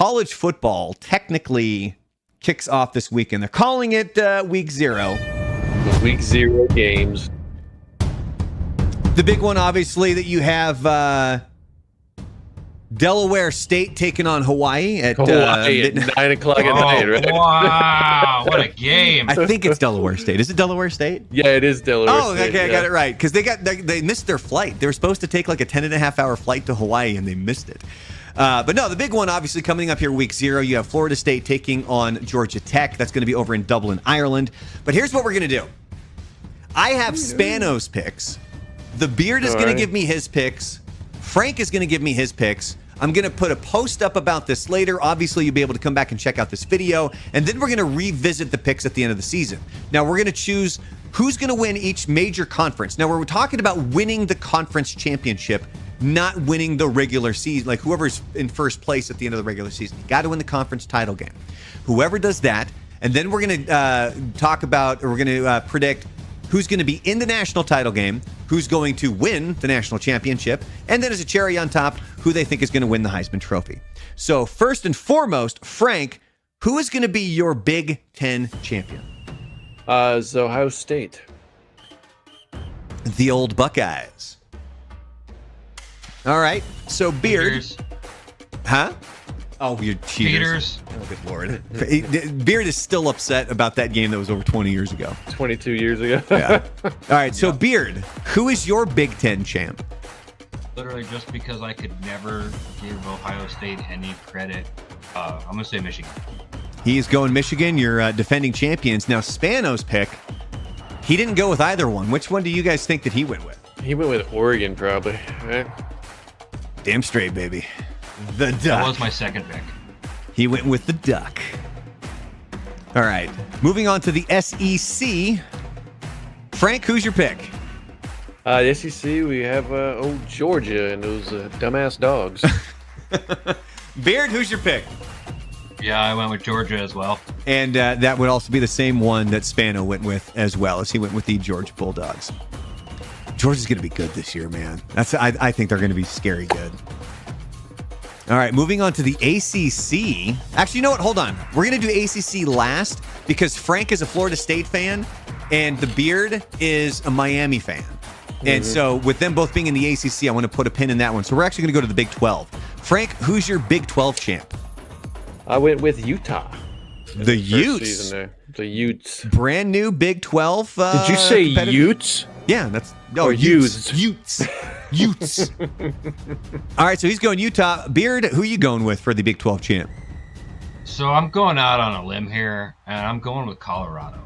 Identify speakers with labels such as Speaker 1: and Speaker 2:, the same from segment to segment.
Speaker 1: college football technically kicks off this weekend. They're calling it week 0.
Speaker 2: The week 0 games.
Speaker 1: The big one, obviously, that you have Delaware State taking on Hawaii at
Speaker 2: 9 o'clock at night, right?
Speaker 3: Wow, what a game.
Speaker 1: I think it's Delaware State. Is it Delaware State?
Speaker 2: Yeah, it is Delaware
Speaker 1: Oh,
Speaker 2: State.
Speaker 1: okay, I got it right. Because they missed their flight. They were supposed to take like a 10.5-hour flight to Hawaii, and they missed it. But no, the big one, obviously, coming up here week 0, you have Florida State taking on Georgia Tech. That's going to be over in Dublin, Ireland. But here's what we're going to do. I have Spano's picks. The Beard is going to give me his picks. Frank is going to give me his picks. I'm going to put a post up about this later. Obviously, you'll be able to come back and check out this video. And then we're going to revisit the picks at the end of the season. Now, we're going to choose who's going to win each major conference. Now, we're talking about winning the conference championship, not winning the regular season. Like whoever's in first place at the end of the regular season. You got to win the conference title game. Whoever does that. And then we're going to predict who's going to be in the national title game, who's going to win the national championship, and then as a cherry on top, who they think is going to win the Heisman Trophy. So first and foremost, Frank, who is going to be your Big Ten champion?
Speaker 2: It's Ohio State.
Speaker 1: The old Buckeyes. All right. So Beard.
Speaker 3: Peters.
Speaker 1: Huh? Oh, you're cheaters.
Speaker 3: Peters.
Speaker 1: Oh, good Lord. Beard is still upset about that game that was over 20 years ago.
Speaker 2: 22 years ago.
Speaker 1: Yeah. All right. So Beard, who is your Big Ten champ?
Speaker 3: Literally just because I could never give Ohio State any credit, I'm going to say Michigan.
Speaker 1: He is going Michigan. You're defending champions. Now, Spano's pick, he didn't go with either one. Which one do you guys think that he went with?
Speaker 2: He went with Oregon, probably, right?
Speaker 1: Damn straight, baby. The Duck.
Speaker 3: That was my second pick.
Speaker 1: He went with the Duck. All right. Moving on to the SEC. Frank, who's your pick?
Speaker 2: The SEC, we have old Georgia and those dumbass dogs.
Speaker 1: Beard, who's your pick?
Speaker 3: Yeah, I went with Georgia as well.
Speaker 1: And that would also be the same one that Spano went with as well, as he went with the Georgia Bulldogs. Georgia's going to be good this year, man. I think they're going to be scary good. All right, moving on to the ACC. Actually, you know what? Hold on. We're going to do ACC last because Frank is a Florida State fan and the Beard is a Miami fan. And so with them both being in the ACC, I want to put a pin in that one. So we're actually going to go to the Big 12. Frank, who's your Big 12 champ?
Speaker 2: I went with Utah.
Speaker 1: The Utes.
Speaker 2: The Utes.
Speaker 1: Brand new Big 12.
Speaker 2: Did you say Utes?
Speaker 1: Yeah, that's
Speaker 2: Utes.
Speaker 1: Utes. Utes. All right, so he's going Utah. Beard, who are you going with for the Big 12 champ?
Speaker 3: So I'm going out on a limb here, and I'm going with Colorado.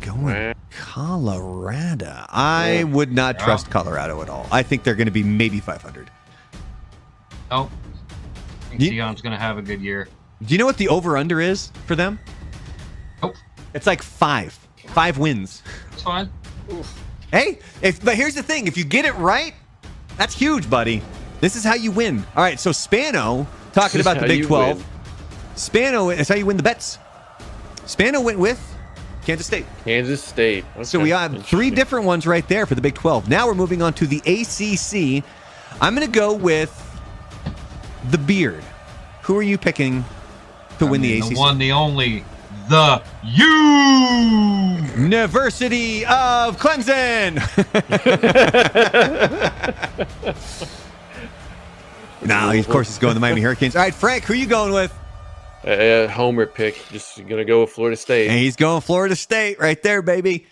Speaker 1: Going Colorado. I would not trust Colorado at all. I think they're going to be maybe 500.
Speaker 3: Oh, I think Sion's going to have a good year.
Speaker 1: Do you know what the over-under is for them?
Speaker 3: Nope.
Speaker 1: It's like 5 wins.
Speaker 3: It's fine.
Speaker 1: Hey, but here's the thing. If you get it right, that's huge, buddy. This is how you win. All right, so Spano, talking about the Big 12.
Speaker 2: Win.
Speaker 1: Spano, that's how you win the bets. Spano went with Kansas State.
Speaker 2: Kansas State. Okay.
Speaker 1: So we have 3 different ones right there for the Big 12. Now we're moving on to the ACC. I'm going to go with the Beard. Who are you picking to win the ACC?
Speaker 3: The one, the only, the
Speaker 1: University of Clemson. No, of course he's going the Miami Hurricanes. All right, Frank, who are you going with?
Speaker 2: Homer pick. Just gonna go with Florida State.
Speaker 1: And he's going Florida State right there, baby.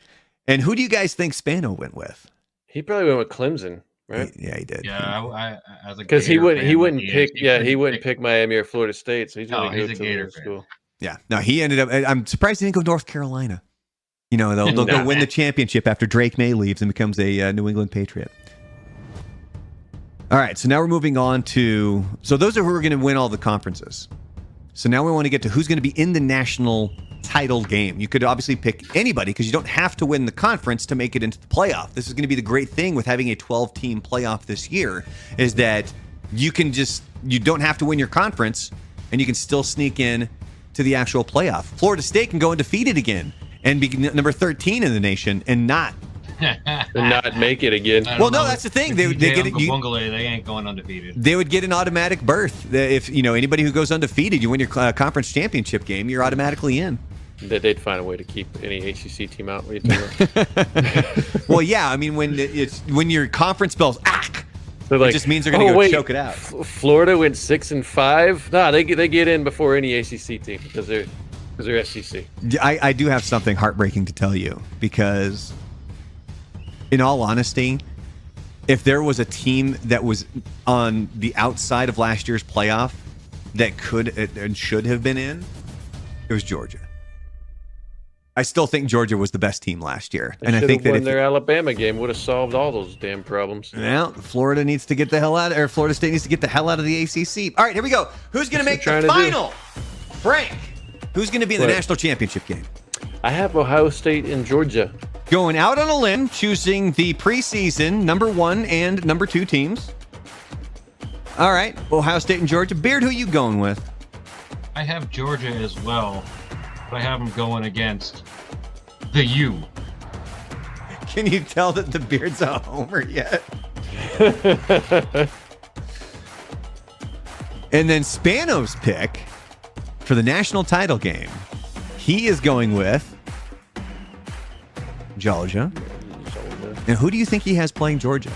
Speaker 1: And who do you guys think Spano went with?
Speaker 2: He probably went with Clemson, right?
Speaker 1: Yeah, he did.
Speaker 3: Yeah, I as a
Speaker 2: because he wouldn't pick.
Speaker 3: Yeah,
Speaker 2: he wouldn't pick Miami or Florida State, so he's gonna go
Speaker 3: he's
Speaker 2: to
Speaker 3: a Gator
Speaker 2: the school.
Speaker 1: Yeah, no, he ended up. I'm surprised he didn't go North Carolina. You know, they'll go win the championship after Drake May leaves and becomes a New England Patriot. All right, so now we're moving on to. So those are who are going to win all the conferences. So now we want to get to who's going to be in the national title game. You could obviously pick anybody because you don't have to win the conference to make it into the playoff. This is going to be the great thing with having a 12-team playoff this year is that you don't have to win your conference and you can still sneak in to the actual playoff. Florida State can go undefeated again and be number 13 in the nation and not
Speaker 2: and not make it again.
Speaker 1: Well, no, that's the thing. They get it.
Speaker 3: They ain't going undefeated.
Speaker 1: They would get an automatic berth. If anybody who goes undefeated, you win your conference championship game, you're automatically in.
Speaker 2: That they'd find a way to keep any ACC team out. What are you talking about?
Speaker 1: Well, yeah. I mean, when your conference spells
Speaker 2: Like,
Speaker 1: it just means they're going to go choke it out.
Speaker 2: Florida went 6-5. Nah, they get in before any ACC team because they're SEC.
Speaker 1: I do have something heartbreaking to tell you because, in all honesty, if there was a team that was on the outside of last year's playoff that could and should have been in, it was Georgia. I still think Georgia was the best team last year, and I think that if
Speaker 2: their Alabama game would have solved all those damn problems.
Speaker 1: Well, Florida needs to get the hell out, or Florida State needs to get the hell out of the ACC. All right, here we go. Who's going to make the final? Frank, who's going to be in the national championship game?
Speaker 2: I have Ohio State and Georgia.
Speaker 1: Going out on a limb, choosing the preseason number 1 and number 2 teams. All right, Ohio State and Georgia. Beard, who you going with?
Speaker 3: I have Georgia as well, but I have them going against the U.
Speaker 1: Can you tell that the Beard's a homer yet? And then Spano's pick for the national title game. He is going with Georgia. And who do you think he has playing Georgia?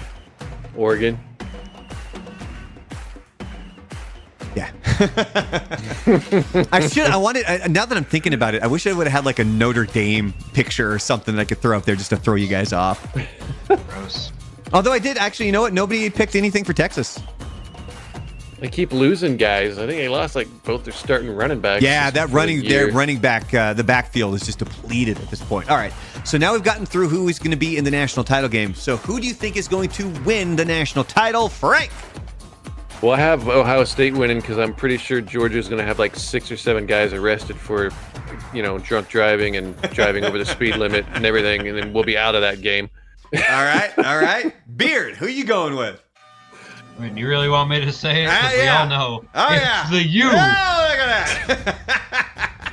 Speaker 2: Oregon.
Speaker 1: Yeah. Now that I'm thinking about it, I wish I would have had like a Notre Dame picture or something that I could throw up there just to throw you guys off.
Speaker 3: Gross.
Speaker 1: Although I did actually, you know what? Nobody picked anything for Texas.
Speaker 2: They keep losing guys. I think they lost like both their starting running backs.
Speaker 1: Yeah, their running back, the backfield is just depleted at this point. All right, so now we've gotten through who is going to be in the national title game. So who do you think is going to win the national title, Frank?
Speaker 2: Well, I have Ohio State winning because I'm pretty sure Georgia's going to have like 6 or 7 guys arrested for, drunk driving and driving over the speed limit and everything, and then we'll be out of that game.
Speaker 1: All right. Beard, who you going with?
Speaker 3: I mean, you really want me to say it? Because we all know. It's the U.
Speaker 1: Oh, look at that.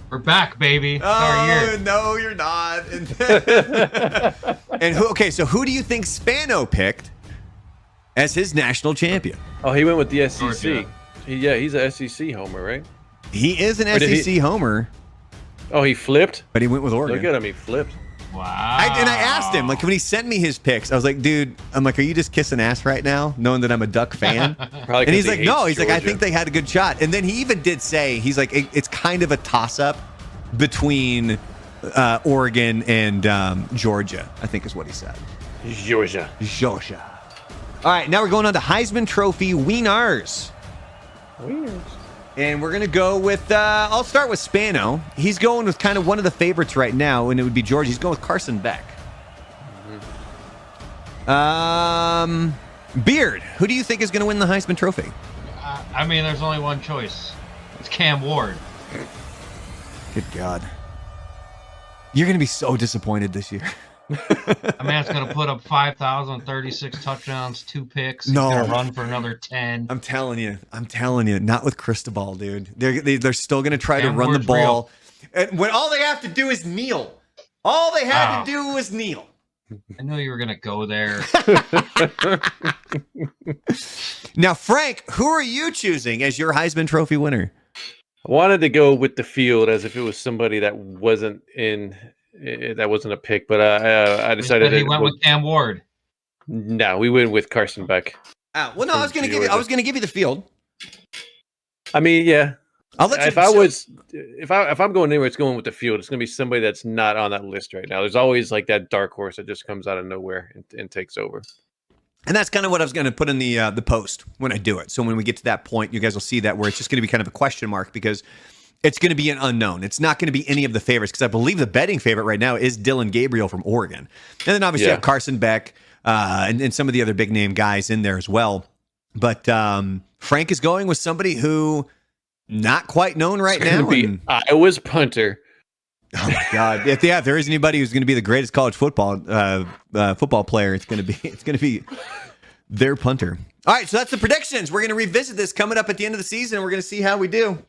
Speaker 3: We're back, baby. It's our year.
Speaker 1: No, you're not. And so who do you think Spano picked as his national champion?
Speaker 2: Oh, he went with the SEC.
Speaker 3: Georgia.
Speaker 2: He's a SEC homer, right?
Speaker 1: He is an SEC homer.
Speaker 2: Oh, he flipped?
Speaker 1: But he went with Oregon.
Speaker 2: Look at him, he flipped.
Speaker 3: Wow.
Speaker 1: And I asked him, like, when he sent me his picks, I was like, dude, are you just kissing ass right now, knowing that I'm a Duck fan?
Speaker 2: Probably,
Speaker 1: and he's like, no. He's
Speaker 2: Georgia.
Speaker 1: like, I think they had a good shot. And then he even did say, he's like, it's kind of a toss-up between Oregon and Georgia, I think is what he said.
Speaker 2: Georgia.
Speaker 1: All right, now we're going on to Heisman Trophy wieners. And we're going to go with, I'll start with Spano. He's going with kind of one of the favorites right now, and it would be Georgia. He's going with Carson Beck. Beard, who do you think is going to win the Heisman Trophy?
Speaker 3: I mean, there's only one choice. It's Cam Ward.
Speaker 1: Good God. You're going to be so disappointed this year.
Speaker 3: A man's going to put up 5,036 touchdowns, 2 picks. He's
Speaker 1: No.
Speaker 3: going to run for another 10.
Speaker 1: I'm telling you, not with Cristobal, dude. They're still going to try to
Speaker 3: Cam
Speaker 1: run the
Speaker 3: Ward's
Speaker 1: ball. And when all they have to do is kneel. All they had to do was kneel.
Speaker 3: I knew you were going to go there.
Speaker 1: Now, Frank, who are you choosing as your Heisman Trophy winner?
Speaker 2: I wanted to go with the field as if it was somebody that wasn't a pick, but I decided
Speaker 3: he went with Cam Ward.
Speaker 2: No, we went with Carson Beck.
Speaker 1: Well, no, I was going to give you the field.
Speaker 2: I mean, yeah.
Speaker 1: I'll let you.
Speaker 2: If I'm going anywhere, it's going with the field. It's going to be somebody that's not on that list right now. There's always like that dark horse that just comes out of nowhere and takes over.
Speaker 1: And that's kind of what I was going to put in the post when I do it. So when we get to that point, you guys will see that where it's just going to be kind of a question mark because it's going to be an unknown. It's not going to be any of the favorites because I believe the betting favorite right now is Dylan Gabriel from Oregon. And then obviously you have Carson Beck and some of the other big name guys in there as well. But Frank is going with somebody who not quite known right now.
Speaker 2: Iowa's punter.
Speaker 1: Oh my God! If there is anybody who's going to be the greatest college football player, it's going to be their punter. All right, so that's the predictions. We're going to revisit this coming up at the end of the season. We're going to see how we do.